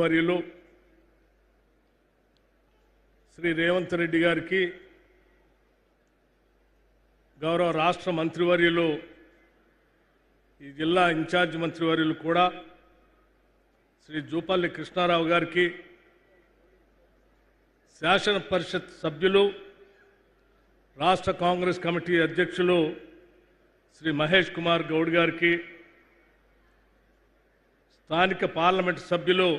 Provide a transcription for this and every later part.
వర్యులు శ్రీ రేవంత్ రెడ్డి గారికి గౌరవ రాష్ట్ర మంత్రివర్యులు ఈ జిల్లా ఇన్ఛార్జ్ మంత్రివర్యులు కూడా శ్రీ జూపల్లి కృష్ణారావు గారికి శాసన పరిషత్ సభ్యులు రాష్ట్ర కాంగ్రెస్ కమిటీ అధ్యక్షులు శ్రీ మహేష్ కుమార్ గౌడ్ గారికి స్థానిక పార్లమెంట్ సభ్యులు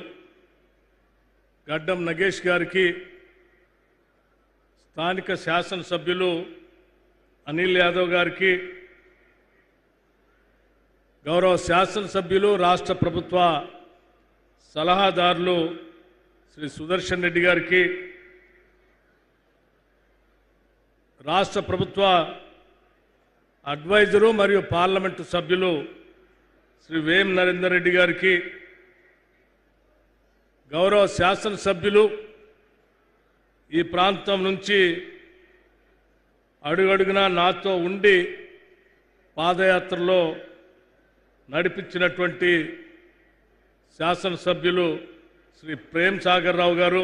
గడ్డం నగేష్ గారికి స్థానిక శాసనసభ్యులు అనిల్ యాదవ్ గారికి గౌరవ శాసనసభ్యులు రాష్ట్ర ప్రభుత్వ సలహాదారులు శ్రీ సుదర్శన్ రెడ్డి గారికి రాష్ట్ర ప్రభుత్వ అడ్వైజరు మరియు పార్లమెంటు సభ్యులు శ్రీ వేం నరేందర్ రెడ్డి గారికి గౌరవ శాసనసభ్యులు ఈ ప్రాంతం నుంచి అడుగడుగునా నాతో ఉండి పాదయాత్రలో నడిపించినటువంటి శాసనసభ్యులు శ్రీ ప్రేమ్ సాగర్ రావు గారు,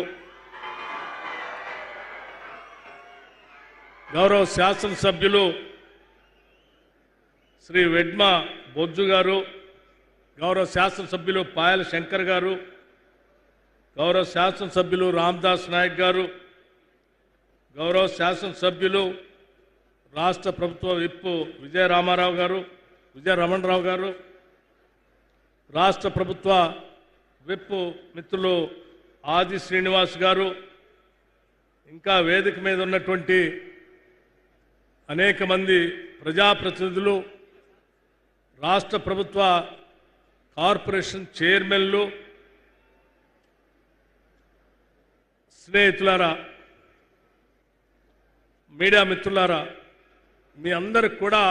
గౌరవ శాసనసభ్యులు శ్రీ వెడ్మ బొజ్జు గారు, గౌరవ శాసనసభ్యులు పాయల శంకర్ గారు, గౌరవ శాసనసభ్యులు రామదాస్ నాయక్ గారు, గౌరవ శాసనసభ్యులు రాష్ట్ర ప్రభుత్వ విప్ విజయ రమణరావు గారు, రాష్ట్ర ప్రభుత్వ విప్ మిత్రులు ఆది శ్రీనివాస్ గారు, ఇంకా వేదిక మీద ఉన్నటువంటి అనేక మంది ప్రజాప్రతినిధులు, రాష్ట్ర ప్రభుత్వ కార్పొరేషన్ చైర్మన్లు, స్నేహితులారా, మీడియా మిత్రులారా, మీ అందరికి కూడా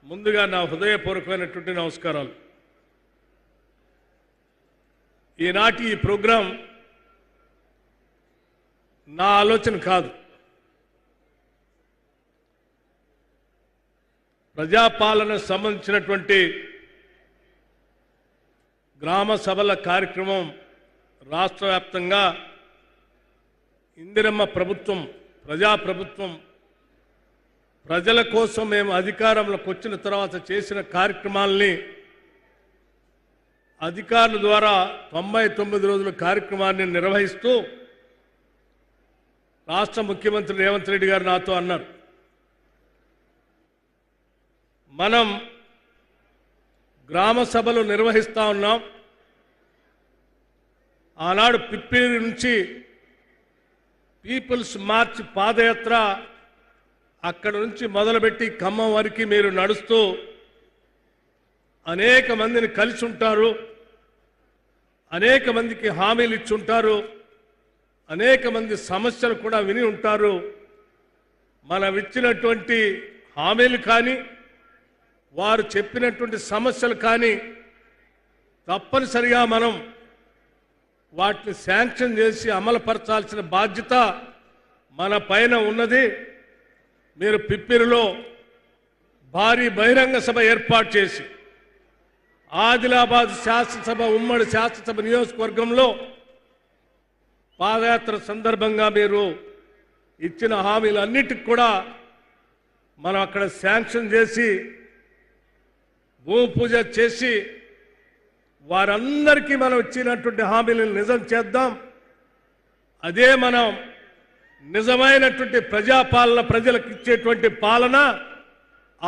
ముందుగా నా హృదయపూర్వకమైనటువంటి నమస్కారాలు. ఈనాటి ఈ ప్రోగ్రాం నా ఆలోచన కాదు, ప్రజాపాలనకు సంబంధించినటువంటి గ్రామ సభల కార్యక్రమం రాష్ట్ర వ్యాప్తంగా ఇందిరమ్మ ప్రభుత్వం, ప్రజాప్రభుత్వం, ప్రజల కోసం మేము అధికారంలోకి వచ్చిన తర్వాత చేసిన కార్యక్రమాలని అధికారుల ద్వారా 99 రోజుల కార్యక్రమాన్ని నిర్వహిస్తూ రాష్ట్ర ముఖ్యమంత్రి రేవంత్ రెడ్డి గారు నాతో అన్నారు, మనం గ్రామ సభలు నిర్వహిస్తూ ఉన్నాం. ఆనాడు పిప్పిరి నుంచి పీపుల్స్ మార్చ్ పాదయాత్ర అక్కడ నుంచి మొదలుపెట్టి ఖమ్మం వరకు మీరు నడుస్తూ అనేక మందిని కలిసి ఉంటారు, అనేక మందికి హామీలు ఇచ్చి ఉంటారు, అనేక మంది సమస్యలు కూడా విని ఉంటారు. మనం ఇచ్చినటువంటి హామీలు కానీ వారు చెప్పినటువంటి సమస్యలు కానీ తప్పనిసరిగా మనం వాటిని శాంక్షన్ చేసి అమలుపరచాల్సిన బాధ్యత మన పైన ఉన్నది. మీరు పిప్పిరిలో భారీ బహిరంగ సభ ఏర్పాటు చేసి ఆదిలాబాద్ శాసనసభ, ఉమ్మడి శాసనసభ నియోజకవర్గంలో పాదయాత్ర సందర్భంగా మీరు ఇచ్చిన హామీలన్నిటికి కూడా మనం అక్కడ శాంక్షన్ చేసి భూమి పూజ చేసి వారందరికీ మనం ఇచ్చినటువంటి హామీలను నిజం చేద్దాం. అదే మనం నిజమైనటువంటి ప్రజాపాలన, ప్రజలకు ఇచ్చేటువంటి పాలన.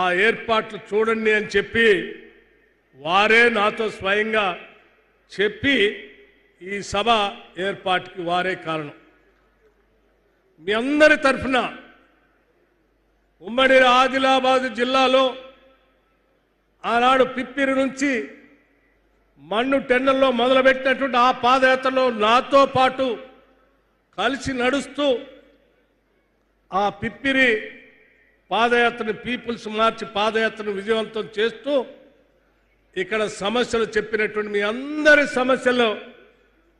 ఆ ఏర్పాట్లు చూడండి అని చెప్పి వారే నాతో స్వయంగా చెప్పి ఈ సభ ఏర్పాటుకి వారే కారణం. మీ అందరి తరఫున ఉమ్మడి ఆదిలాబాద్ జిల్లాలో ఆనాడు పిప్పిరి నుంచి మన్ను టెన్నల్లో మొదలుపెట్టినటువంటి ఆ పాదయాత్రలో నాతో పాటు కలిసి నడుస్తూ ఆ పిప్పిరి పాదయాత్రను, పీపుల్స్ మార్చ్ పాదయాత్రను విజయవంతం చేస్తూ ఇక్కడ సమస్యలు చెప్పినటువంటి మీ అందరి సమస్యలు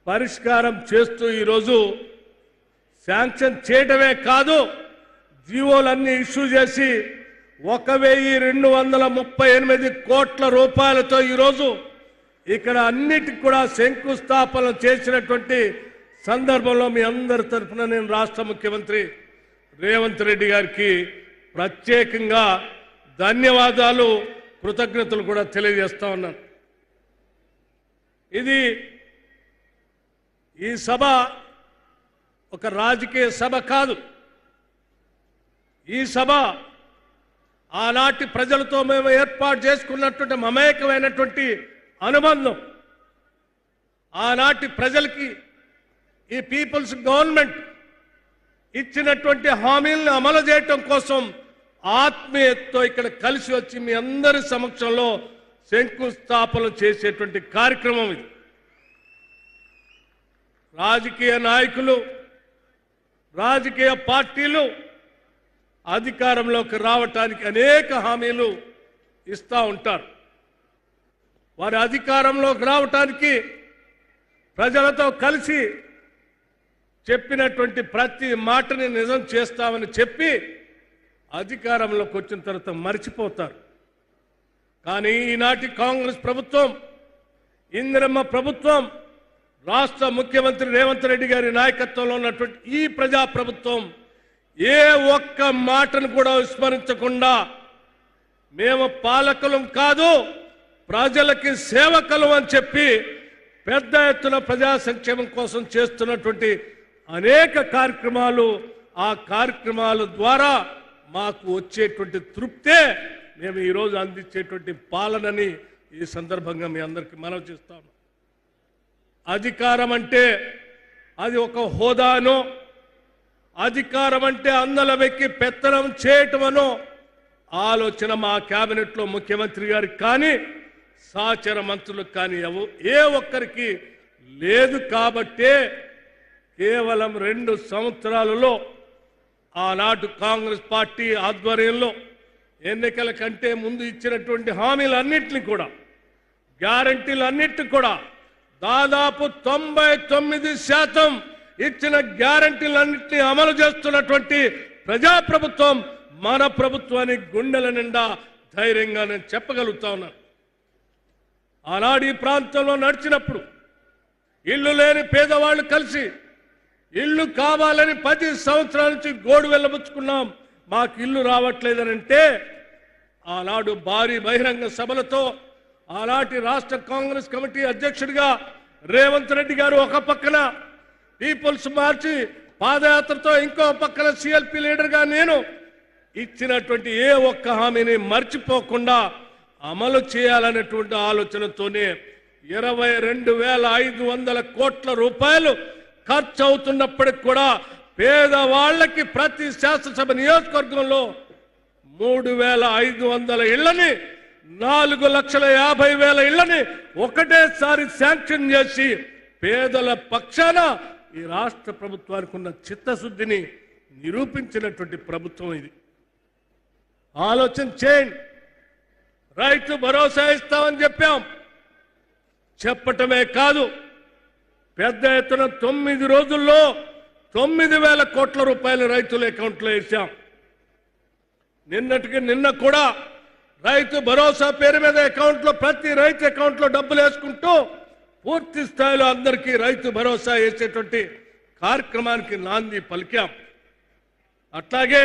పరిష్కారం చేస్తూ ఈరోజు శాంక్షన్ చేయడమే కాదు, జీవోలన్నీ ఇష్యూ చేసి 1238 కోట్ల రూపాయలతో ఈరోజు ఇక్కడ అన్నిటికి కూడా శంకుస్థాపన చేసినటువంటి సందర్భంలో మీ అందరి తరఫున నేను రాష్ట్ర ముఖ్యమంత్రి రేవంత్ రెడ్డి గారికి ప్రత్యేకంగా ధన్యవాదాలు కృతజ్ఞతలు కూడా తెలియజేస్తా ఉన్నాను. ఈ సభ ఒక రాజకీయ సభ కాదు. ఈ సభ ఆనాటి ప్రజలతో మేము ఏర్పాటు చేసుకున్నటువంటి మమేకమైనటువంటి అనుబంధం, ఆనాటి ప్రజలకి ఈ పీపుల్స్ గవర్నమెంట్ ఇచ్చినటువంటి హామీలను అమలు చేయటం కోసం ఆత్మీయతతో ఇక్కడ కలిసి వచ్చి మీ అందరి సమక్షంలో శంకుస్థాపన చేసేటువంటి కార్యక్రమం ఇది. రాజకీయ నాయకులు, రాజకీయ పార్టీలు అధికారంలోకి రావటానికి అనేక హామీలు ఇస్తూ ఉంటారు. వారి అధికారంలోకి రావటానికి ప్రజలతో కలిసి చెప్పినటువంటి ప్రతి మాటని నిజం చేస్తామని చెప్పి అధికారంలోకి వచ్చిన తర్వాత మర్చిపోతారు. కానీ ఈనాటి కాంగ్రెస్ ప్రభుత్వం, ఇందిరమ్మ ప్రభుత్వం, రాష్ట్ర ముఖ్యమంత్రి రేవంత్ రెడ్డి గారి నాయకత్వంలో ఉన్నటువంటి ఈ ప్రజా ప్రభుత్వం ఏ ఒక్క మాటను కూడా విస్మరించకుండా మేము పాలకులం కాదు, ప్రజలకి సేవకులం అని చెప్పి పెద్ద ఎత్తున ప్రజా సంక్షేమం కోసం చేస్తున్నటువంటి అనేక కార్యక్రమాలు, ఆ కార్యక్రమాల ద్వారా మాకు వచ్చేటువంటి తృప్తే మేము ఈరోజు అందించేటువంటి పాలనని ఈ సందర్భంగా మీ అందరికీ మనవి చేస్తాము. అధికారం అంటే అది ఒక హోదానో, అధికారం అంటే అందల వెక్కి పెత్తనం చేయటమనో ఆలోచన మా కేబినెట్లో ముఖ్యమంత్రి గారికి కానీ సహచర మంత్రులకు కానీ ఏ ఒక్కరికి లేదు. కాబట్టే కేవలం 2 సంవత్సరాలలో ఆనాటి కాంగ్రెస్ పార్టీ ఆధ్వర్యంలో ఎన్నికల కంటే ముందు ఇచ్చినటువంటి హామీలన్నింటినీ కూడా, గ్యారంటీలన్నింటినీ కూడా దాదాపు 99% ఇచ్చిన గ్యారంటీలన్నింటినీ అమలు చేస్తున్నటువంటి ప్రజాప్రభుత్వం మన ప్రభుత్వానికి గుండెల నిండా ధైర్యంగా నేను చెప్పగలుగుతా ఉన్నాను. ఆనాడు ఈ ప్రాంతంలో నడిచినప్పుడు ఇల్లు లేని పేదవాళ్ళు కలిసి ఇల్లు కావాలని 10 సంవత్సరాల నుంచి గోడు వెళ్ళబుచ్చుకున్నాం, మాకు ఇల్లు రావట్లేదనంటే ఆనాడు భారీ బహిరంగ సభలతో ఆనాటి రాష్ట్ర కాంగ్రెస్ కమిటీ అధ్యక్షుడిగా రేవంత్ రెడ్డి గారు ఒక పక్కన పీపుల్స్ మార్చి పాదయాత్రతో ఇంకో పక్కన సిఎల్పి లీడర్గా నేను ఇచ్చినటువంటి ఏ ఒక్క హామీని మర్చిపోకుండా అమలు చేయాలనేటువంటి ఆలోచనతోనే 22,500 కోట్ల రూపాయలు ఖర్చు అవుతున్నప్పటికి కూడా పేదవాళ్లకి ప్రతి శాసనసభ నియోజకవర్గంలో 3,500 ఇళ్లని, 4,50,000 ఇళ్లని ఒకటేసారి శాంక్షన్ చేసి పేదల పక్షాన ఈ రాష్ట్ర ప్రభుత్వానికి ఉన్న చిత్తశుద్ధిని నిరూపించినటువంటి ప్రభుత్వం ఇది. ఆలోచన చేయండి. రైతు భరోసా ఇస్తామని చెప్పటమే కాదు, పెద్ద ఎత్తున 9 రోజుల్లో 9,000 కోట్ల రూపాయలు రైతుల అకౌంట్లో వేశాం. నిన్న కూడా రైతు భరోసా పేరు మీద అకౌంట్లో ప్రతి రైతు అకౌంట్లో డబ్బులు వేసుకుంటూ పూర్తి స్థాయిలో అందరికీ రైతు భరోసా వేసేటువంటి కార్యక్రమానికి నాంది పలికాం. అట్లాగే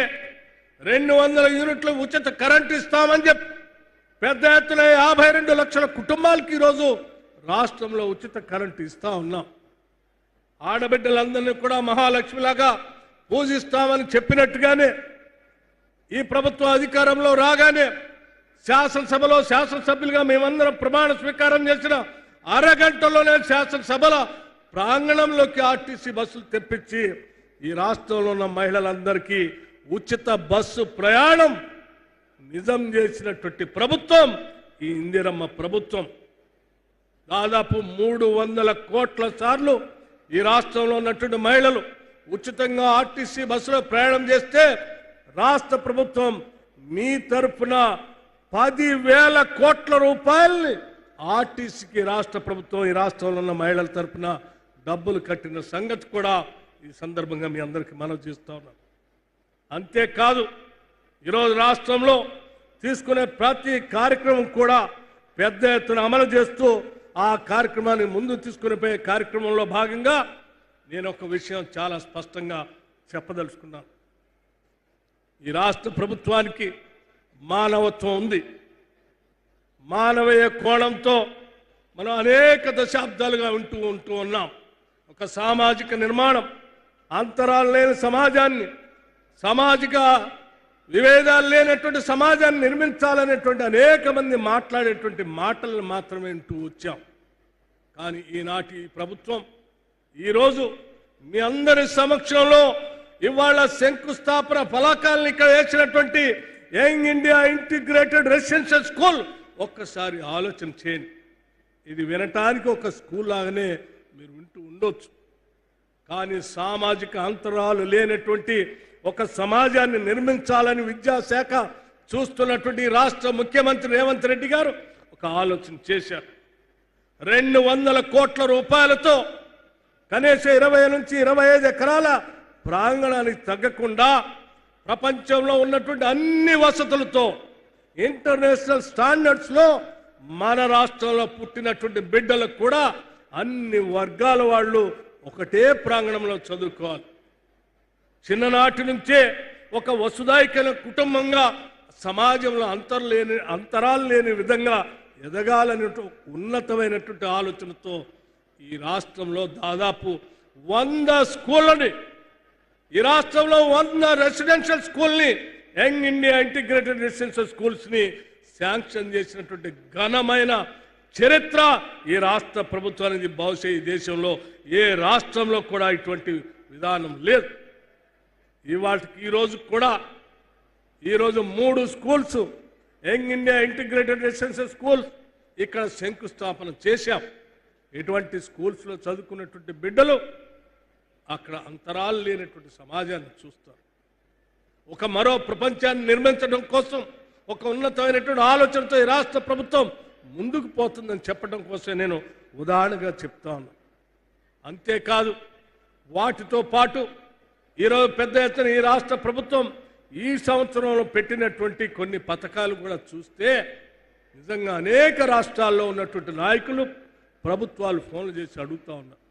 200 యూనిట్లు ఉచిత కరెంట్ ఇస్తామని చెప్పి పెద్ద ఎత్తున 52 లక్షల కుటుంబాలకి ఈరోజు రాష్ట్రంలో ఉచిత కరెంట్ ఇస్తా ఉన్నాం. ఆడబిడ్డలందరినీ కూడా మహాలక్ష్మిలాగా పూజిస్తామని చెప్పినట్టుగానే ఈ ప్రభుత్వం అధికారంలో రాగానే శాసనసభలో శాసనసభ్యులుగా మేమందరం ప్రమాణ స్వీకారం చేసిన అరగంటలోనే శాసనసభల ప్రాంగణంలోకి ఆర్టీసీ బస్సులు తెప్పించి ఈ రాష్ట్రంలో ఉన్న మహిళలందరికీ ఉచిత బస్సు ప్రయాణం నిజం చేసినటువంటి ప్రభుత్వం ఈ ఇందిరమ్మ ప్రభుత్వం. దాదాపు 300 కోట్ల సార్లు ఈ రాష్ట్రంలో ఉన్నటువంటి మహిళలు ఉచితంగా ఆర్టీసీ బస్సులో ప్రయాణం చేస్తే రాష్ట్ర ప్రభుత్వం మీ తరఫున 10,000 కోట్ల రూపాయల్ని ఆర్టీసీకి రాష్ట్ర ప్రభుత్వం ఈ రాష్ట్రంలో ఉన్న మహిళల తరఫున డబ్బులు కట్టిన సంగతి కూడా ఈ సందర్భంగా మీ అందరికీ మనవి చేస్తా ఉన్నాను. అంతేకాదు ఈరోజు రాష్ట్రంలో తీసుకునే ప్రతి కార్యక్రమం కూడా పెద్ద ఎత్తున అమలు చేస్తూ ఆ కార్యక్రమాన్ని ముందు తీసుకుని పోయే కార్యక్రమంలో భాగంగా నేను ఒక విషయం చాలా స్పష్టంగా చెప్పదలుచుకున్నాను. ఈ రాష్ట్ర ప్రభుత్వానికి మానవత్వం ఉంది. మానవీయ కోణంతో మనం అనేక దశాబ్దాలుగా ఉంటూ ఉన్నాం. ఒక సామాజిక నిర్మాణం, అంతరాలు లేని సమాజాన్ని, సామాజిక విభేదాలు లేనటువంటి సమాజాన్ని నిర్మించాలనేటువంటి అనేక మంది మాట్లాడేటువంటి మాటలను మాత్రమే వింటూ వచ్చాం. కానీ ఈనాటి ప్రభుత్వం ఈరోజు మీ అందరి సమక్షంలో ఇవాళ శంకుస్థాపన ఫలకాలను ఇక్కడ వేసినటువంటి young India integrated residential school ఒక్కసారి ఆలోచన చేయండి. ఇది వినటానికి ఒక స్కూల్ లాగానే మీరు వింటూ ఉండొచ్చు. కానీ సామాజిక అంతరాలు లేనటువంటి ఒక సమాజాన్ని నిర్మించాలని విద్యాశాఖ చూస్తున్నటువంటి రాష్ట్ర ముఖ్యమంత్రి రేవంత్ రెడ్డి గారు ఒక ఆలోచన చేశారు. 200 కోట్ల రూపాయలతో కనీసం 20 నుంచి 25 ఎకరాల ప్రాంగణానికి తగ్గకుండా ప్రపంచంలో ఉన్నటువంటి అన్ని వసతులతో ఇంటర్నేషనల్ స్టాండర్డ్స్లో మన రాష్ట్రంలో పుట్టినటువంటి బిడ్డలకు కూడా అన్ని వర్గాల వాళ్ళు ఒకటే ప్రాంగణంలో చదువుకోవాలి. చిన్ననాటి నుంచే ఒక వసుదైక కుటుంబంగా సమాజంలో అంతరాలు లేని విధంగా ఎదగాలనే ఉన్నతమైనటువంటి ఆలోచనతో ఈ రాష్ట్రంలో దాదాపు 100 స్కూళ్ళని, ఈ రాష్ట్రంలో 100 రెసిడెన్షియల్ స్కూల్ని, యంగ్ ఇండియా ఇంటిగ్రేటెడ్ రెసిడెన్షియల్ స్కూల్స్ని శాంక్షన్ చేసినటువంటి ఘనమైన చరిత్ర ఈ రాష్ట్ర ప్రభుత్వానికి. బహుశా ఈ దేశంలో ఏ రాష్ట్రంలో కూడా ఇటువంటి విధానం లేదు. ఈరోజు 3 schools, young India integrated residential schools ఇక్కడ శంకుస్థాపన చేశాం. ఇటువంటి స్కూల్స్లో చదువుకున్నటువంటి బిడ్డలు అక్కడ అంతరాలు లేనటువంటి సమాజాన్ని చూస్తారు. ఒక మరో ప్రపంచాన్ని నిర్మించడం కోసం ఒక ఉన్నతమైనటువంటి ఆలోచనతో ఈ రాష్ట్ర ప్రభుత్వం ముందుకు పోతుందని చెప్పడం కోసం నేను ఉదాహరణగా చెప్తా ఉన్నాను. అంతేకాదు, వాటితో పాటు ఈరోజు పెద్ద ఎత్తున ఈ రాష్ట్ర ప్రభుత్వం ఈ సంవత్సరంలో పెట్టినటువంటి కొన్ని పథకాలు కూడా చూస్తే నిజంగా అనేక రాష్ట్రాల్లో ఉన్నటువంటి నాయకులు, ప్రభుత్వాలు ఫోన్లు చేసి అడుగుతూ ఉన్నారు,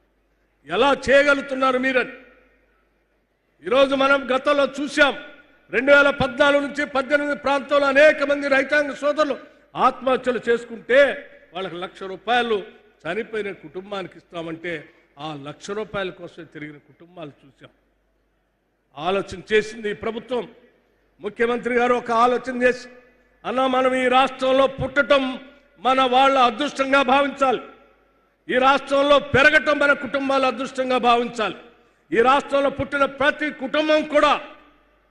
ఎలా చేయగలుగుతున్నారు మీరని. ఈరోజు మనం గతంలో చూసాం, 2014 నుంచి 18 ప్రాంతంలో అనేక మంది రైతాంగ సోదరులు ఆత్మహత్యలు చేసుకుంటే వాళ్ళకి ₹1,00,000 చనిపోయిన కుటుంబానికి ఇస్తామంటే ఆ ₹1,00,000 కోసం తిరిగిన కుటుంబాలు చూసాం. ఆలోచన చేసింది ఈ ప్రభుత్వం. ముఖ్యమంత్రి గారు ఒక ఆలోచన చేసి, అన్న మనం ఈ రాష్ట్రంలో పుట్టడం మన వాళ్ళ అదృష్టంగా భావించాలి, ఈ రాష్ట్రంలో పెరగటం మన కుటుంబాల అదృష్టంగా భావించాలి, ఈ రాష్ట్రంలో పుట్టిన ప్రతి కుటుంబం కూడా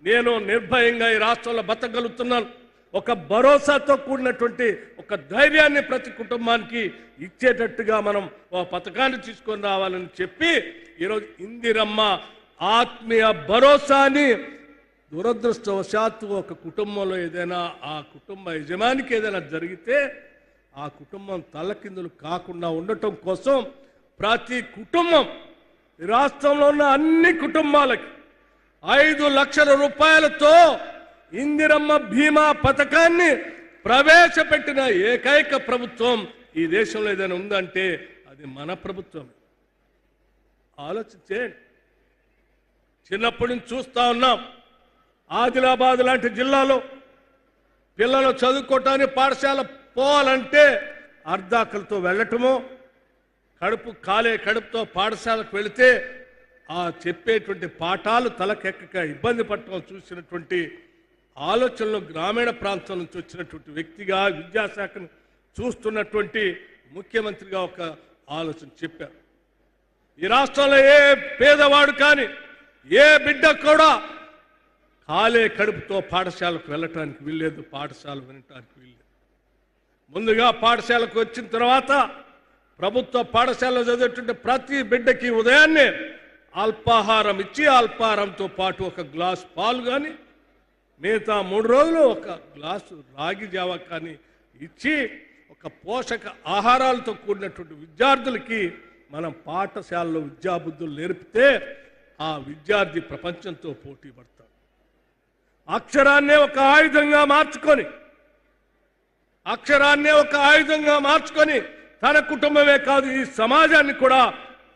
నేను నిర్భయంగా ఈ రాష్ట్రంలో బతకగలుగుతున్నాను, ఒక భరోసాతో కూడినటువంటి ఒక ధైర్యాన్ని ప్రతి కుటుంబానికి ఇచ్చేటట్టుగా మనం ఒక పథకాన్ని తీసుకొని రావాలని చెప్పి ఈరోజు ఇందిరమ్మ ఆత్మీయ భరోసాని దురదృష్టవశాత్తు ఒక కుటుంబంలో ఏదైనా ఆ కుటుంబ యజమానికి ఏదైనా జరిగితే ఆ కుటుంబం తలకిందులు కాకుండా ఉండటం కోసం ప్రతి కుటుంబం, రాష్ట్రంలో ఉన్న అన్ని కుటుంబాలకి 5 లక్షల రూపాయలతో ఇందిరమ్మ బీమా పథకాన్ని ప్రవేశపెట్టిన ఏకైక ప్రభుత్వం ఈ దేశంలో ఏదైనా ఉందంటే అది మన ప్రభుత్వం. ఆలోచించేయండి. చిన్నప్పటి నుంచి చూస్తా ఉన్నాం, ఆదిలాబాద్ లాంటి జిల్లాలో పిల్లలు చదువుకోవటానికి పాఠశాల పోవాలంటే అర్ధాకలతో వెళ్ళటమో, కడుపుతో పాఠశాలకు వెళితే ఆ చెప్పేటువంటి పాఠాలు తలకెక్కక ఇబ్బంది పడటం చూసినటువంటి ఆలోచనలో గ్రామీణ ప్రాంతం నుంచి వచ్చినటువంటి వ్యక్తిగా, విద్యాశాఖను చూస్తున్నటువంటి ముఖ్యమంత్రిగా ఒక ఆలోచన చెప్పారు. ఈ రాష్ట్రంలో ఏ పేదవాడు కానీ ఏ బిడ్డ కూడా కడుపుతో పాఠశాలకు వెళ్ళటానికి వీల్లేదు, పాఠశాల వినటానికి వీల్లేదు. ముందుగా పాఠశాలకు వచ్చిన తర్వాత ప్రభుత్వ పాఠశాలలో చదివేటువంటి ప్రతి బిడ్డకి ఉదయాన్నే అల్పాహారం ఇచ్చి, అల్పాహారంతో పాటు ఒక గ్లాస్ పాలు కానీ, మిగతా 3 రోజులు ఒక గ్లాసు రాగి జావా కానీ ఇచ్చి ఒక పోషక ఆహారాలతో కూడినటువంటి విద్యార్థులకి మనం పాఠశాలలో విద్యాబుద్ధులు నేర్పితే ఆ విద్యార్థి ప్రపంచంతో పోటీ పడతాడు. అక్షరాన్నే ఒక ఆయుధంగా మార్చుకొని తన కుటుంబమే కాదు ఈ సమాజాన్ని కూడా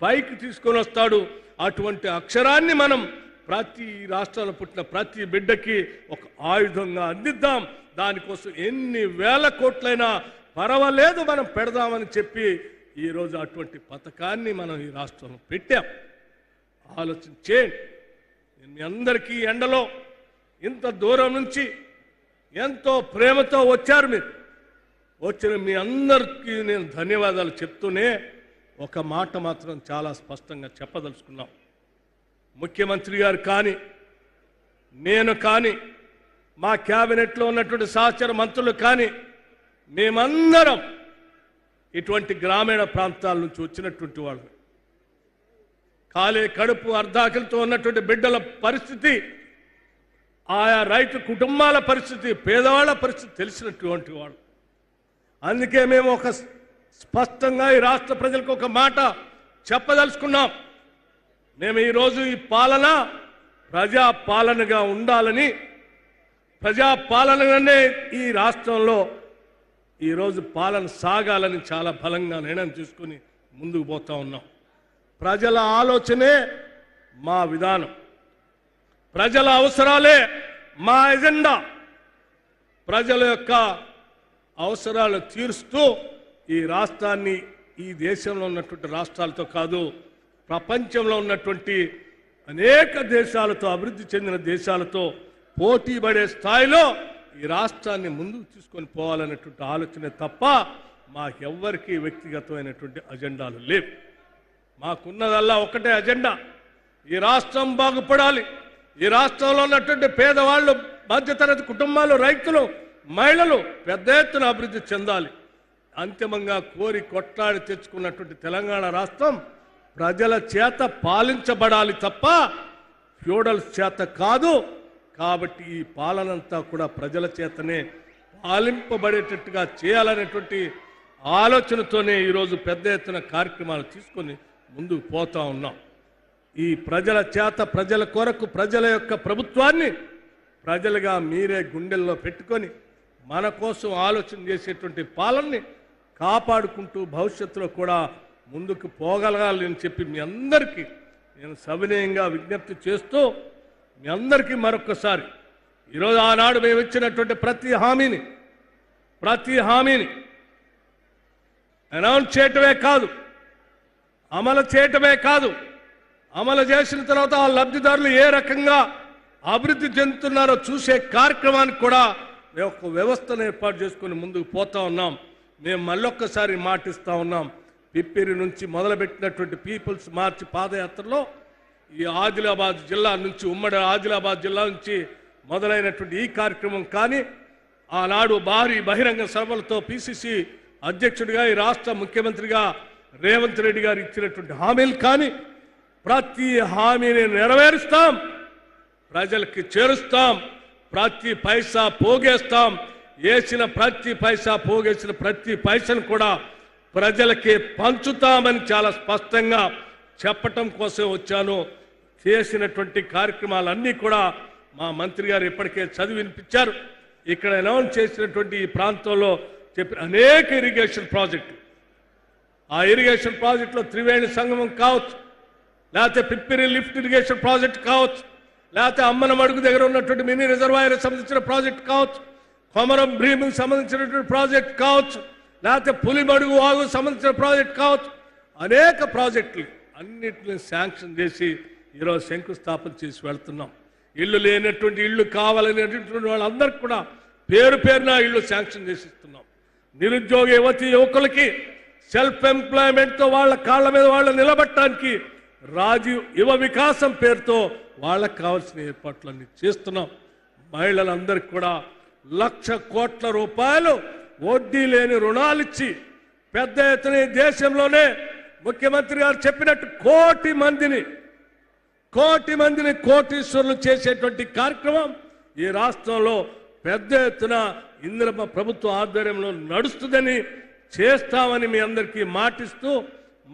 పైకి తీసుకొని వస్తాడు. అటువంటి అక్షరాన్ని మనం ప్రతి రాష్ట్రంలో పుట్టిన ప్రతి బిడ్డకి ఒక ఆయుధంగా అందిద్దాం. దానికోసం ఎన్ని వేల కోట్లైనా పర్వాలేదు మనం పెడదామని చెప్పి ఈరోజు అటువంటి పథకాన్ని మనం ఈ రాష్ట్రంలో పెట్టాం. ఆలోచన చేయండి. నేను మీ అందరికీ ఎండలో ఇంత దూరం నుంచి ఎంతో ప్రేమతో వచ్చారు. మీరు వచ్చిన మీ అందరికీ నేను ధన్యవాదాలు చెప్తూనే ఒక మాట మాత్రం చాలా స్పష్టంగా చెప్పదలుచుకున్నాం. ముఖ్యమంత్రి గారు కానీ నేను కానీ మా క్యాబినెట్లో ఉన్నటువంటి సహచర మంత్రులు కానీ మేమందరం ఇటువంటి గ్రామీణ ప్రాంతాల నుంచి వచ్చినటువంటి వాళ్ళు. కాలే కడుపు అర్ధాకలితో ఉన్నటువంటి బిడ్డల పరిస్థితి, ఆయా రైతు కుటుంబాల పరిస్థితి, పేదవాళ్ల పరిస్థితి తెలిసినటువంటి వాళ్ళు. అందుకే మేము ఒక స్పష్టంగా ఈ రాష్ట్ర ప్రజలకు ఒక మాట చెప్పదలుచుకున్నాం. మేము ఈరోజు ఈ పాలన ప్రజాపాలనగా ఉండాలని, ప్రజాపాలనగానే ఈ రాష్ట్రంలో ఈరోజు పాలన సాగాలని చాలా బలంగా నిర్ణయం తీసుకుని ముందుకు పోతా ఉన్నాం. ప్రజల ఆలోచనే మా విధానం, ప్రజల అవసరాలే మా ఎజెండా. ప్రజల యొక్క అవసరాలు తీరుస్తూ ఈ రాష్ట్రాన్ని ఈ దేశంలో ఉన్నటువంటి రాష్ట్రాలతో కాదు, ప్రపంచంలో ఉన్నటువంటి అనేక దేశాలతో, అభివృద్ధి చెందిన దేశాలతో పోటీ పడే స్థాయిలో ఈ రాష్ట్రాన్ని ముందుకు తీసుకొని పోవాలనేటువంటి ఆలోచనే తప్ప మాకెవ్వరికీ వ్యక్తిగతమైనటువంటి అజెండాలు లేవు. మాకున్నదల్లా ఒకటే అజెండా, ఈ రాష్ట్రం బాగుపడాలి. ఈ రాష్ట్రంలో ఉన్నటువంటి పేదవాళ్ళు, మధ్యతరగతి కుటుంబాలు, రైతులు, మహిళలు పెద్ద ఎత్తున అభివృద్ధి చెందాలి. అంతిమంగా కోరి కొట్లాడి తెచ్చుకున్నటువంటి తెలంగాణ రాష్ట్రం ప్రజల చేత పాలించబడాలి తప్ప ఫ్యూడల్స్ చేత కాదు. కాబట్టి ఈ పాలనంతా కూడా ప్రజల చేతనే పాలింపబడేటట్టుగా చేయాలనేటువంటి ఆలోచనతోనే ఈరోజు పెద్ద ఎత్తున కార్యక్రమాలు తీసుకొని ముందుకు పోతా ఉన్నాం. ఈ ప్రజల చేత, ప్రజల కొరకు, ప్రజల యొక్క ప్రభుత్వాన్ని ప్రజలుగా మీరే గుండెల్లో పెట్టుకొని మన కోసం ఆలోచన చేసేటువంటి పాలనని కాపాడుకుంటూ భవిష్యత్తులో కూడా ముందుకు పోగలగాలి అని చెప్పి మీ అందరికీ నేను సవినయంగా విజ్ఞప్తి చేస్తూ, మీ అందరికీ మరొకసారి ఈరోజు ఆనాడు మేము ఇచ్చినటువంటి ప్రతి హామీని అనౌన్స్ చేయటమే కాదు, అమలు చేయటమే కాదు, అమలు చేసిన తర్వాత ఆ లబ్ధిదారులు ఏ రకంగా అభివృద్ధి చెందుతున్నారో చూసే కార్యక్రమానికి కూడా మేము ఒక వ్యవస్థను ఏర్పాటు చేసుకుని ముందుకు పోతా ఉన్నాం. మేము మళ్ళొక్కసారి మాటిస్తా ఉన్నాం. పిప్పిరి నుంచి మొదలుపెట్టినటువంటి పీపుల్స్ మార్చ్ పాదయాత్రలో ఈ ఆదిలాబాద్ జిల్లా నుంచి, ఉమ్మడి ఆదిలాబాద్ జిల్లా నుంచి మొదలైనటువంటి ఈ కార్యక్రమం కానీ, ఆనాడు భారీ బహిరంగ సభలతో పిసిసి అధ్యక్షుడిగా ఈ రాష్ట్ర ముఖ్యమంత్రిగా రేవంత్ రెడ్డి గారు ఇచ్చినటువంటి హామీలు కానీ, ప్రతి హామీని నెరవేరుస్తాం, ప్రజలకి చేరుస్తాం, ప్రతి పైసా పోగేస్తాం. వేసిన ప్రతి పైసా, పోగేసిన ప్రతి పైసను కూడా ప్రజలకి పంచుతామని చాలా స్పష్టంగా చెప్పటం కోసం వచ్చాను. చేసినటువంటి కార్యక్రమాలన్నీ కూడా మా మంత్రి గారు ఇప్పటికే చదివి వినిపించారు. ఇక్కడ అనౌన్స్ చేసినటువంటి ఈ ప్రాంతంలో చెప్పిన అనేక ఇరిగేషన్ ప్రాజెక్టులు, ఆ ఇరిగేషన్ ప్రాజెక్టులో త్రివేణి సంగమం కావచ్చు, లేకపోతే పిప్పిరి లిఫ్ట్ ఇరిగేషన్ ప్రాజెక్ట్ కావచ్చు, లేకపోతే అమ్మనమడుగు దగ్గర ఉన్నటువంటి మినీ రిజర్వాయర్ సంబంధించిన ప్రాజెక్ట్ కావచ్చు, కొమరం భీముకు సంబంధించినటువంటి ప్రాజెక్ట్ కావచ్చు, లేకపోతే పులిమడుగు వాగు సంబంధించిన ప్రాజెక్ట్ కావచ్చు, అనేక ప్రాజెక్టులు అన్నింటినీ శాంక్షన్ చేసి ఈరోజు శంకుస్థాపన చేసి వెళ్తున్నాం. ఇళ్ళు లేనటువంటి ఇళ్ళు కావాలనేటువంటి వాళ్ళందరికీ కూడా పేరు పేరున ఇళ్ళు శాంక్షన్ చేసి ఇస్తున్నాం. నిరుద్యోగ యువకులకి సెల్ఫ్ ఎంప్లాయ్మెంట్తో వాళ్ళ కాళ్ళ మీద వాళ్ళు నిలబట్టడానికి రాజీవ్ యువ వికాసం పేరుతో వాళ్ళకు కావాల్సిన ఏర్పాట్లన్నీ చేస్తున్నాం. మహిళలందరికీ కూడా 1,00,000 కోట్ల రూపాయలు వడ్డీ లేని రుణాలు ఇచ్చి పెద్ద ఎత్తున దేశంలోనే ముఖ్యమంత్రి గారు చెప్పినట్టు కోటి మందిని కోటీశ్వరులు చేసేటువంటి కార్యక్రమం ఈ రాష్ట్రంలో పెద్ద ఎత్తున ఇందిరమ్మ ప్రభుత్వ ఆధ్వర్యంలో నడుస్తుందని, చేస్తామని మీ అందరికీ మాటిస్తూ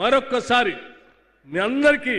మరొక్కసారి మీ అందరికీ